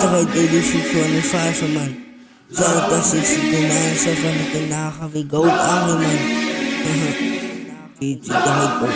achteruit deed die shit gewoon in fase, man. Zelfs als ik zit in mijn zelf van ik erna ga weer goud aan, man. Weet je, daar ik ook.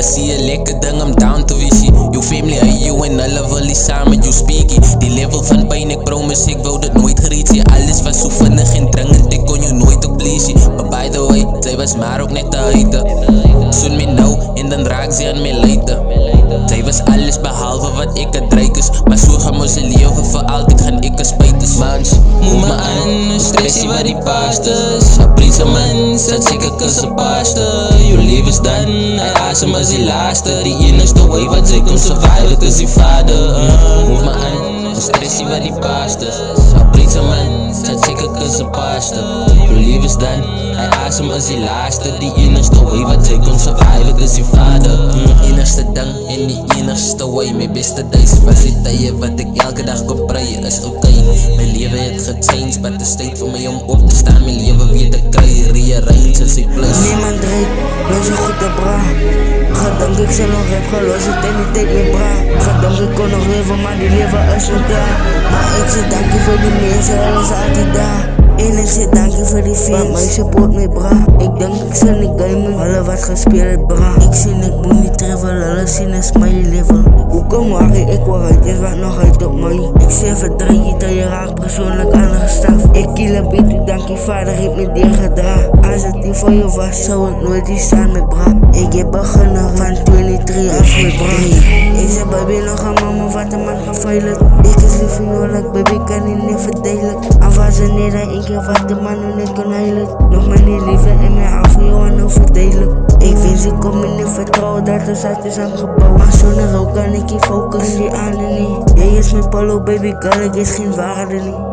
I see a lekker ding, I'm down to visie. Jou family, jou en hulle wil nie saam met jou speakie. Die level van pijn, ek promise, ek wou dit nooit gereed sien. Alles was so vinnig en dringend, ek kon jou nooit op pleasie. Maar by the way, sy was maar ook net te huide. Soen my nou, en dan raak sy aan my leide. Sy was alles behalve wat ek het rijk is. Maar so gaan ons lewe vir altyd, gaan ek as spijt is. Mans, moet my aan, stressie wat die past is. Aprisa mans, dat seker kus een pasta. Jou leven is dan, hy asem as die laaste. Die enigste way wat sy kon survive, het is die vader. Moet my aan, stressie wat die past is. Aprisa mans, dat seker kus een pasta. Jou leven is dan, hy asem as die laaste. Die enigste way wat sy kon survive, het is die vader. Enigste ding en die enigste way. My beste days was die tye wat ek elke dag kon praie, is okay. My leven het gechange, but het is tijd vir my om op te staan. My leven weer te kry, rearrange as ek plus. Niemand rijdt, los een goede bra. Gedank ik ze nog heb gelost, het in die tijd met bra. Gedank ik kon nog leven, maar die leven is zo klaar. Maar ik zeg dank je voor die mensen, alles is altijd daar. En ik zeg dank je voor die fans, maar je support me bra. Ik denk ik zal niet gamen, alle wat gespeeld bra. Ik zie ik moet niet travel, alles zien is mijn leven. Hoe kom waar ik word uit, is wat nog uit op mij. Ik zeg verdraai je dat je raakt persoonlijk aangestaf. Ik kill een beetje, dank je vader heeft me die gedragen. Als het niet voor je was, zou ik nooit hier staan met bra. Ik heb begonnen van 23 af met bra. Ik zeg baby nog een mama wat een man geveiligd. Ik is lief voor jou, baby kan je niet verdelen. Aanvassen neer dan één keer wat de man nog niet kon heilen. Nog maar niet liever en mij af voor jou en overdelen. Ik vind ze komen niet vertrouwen dat de zat is aangebouwd. Maar zonder rook kan ik je focussen die aan en niet. Jij is mijn polo baby girl, ik is geen waarde niet.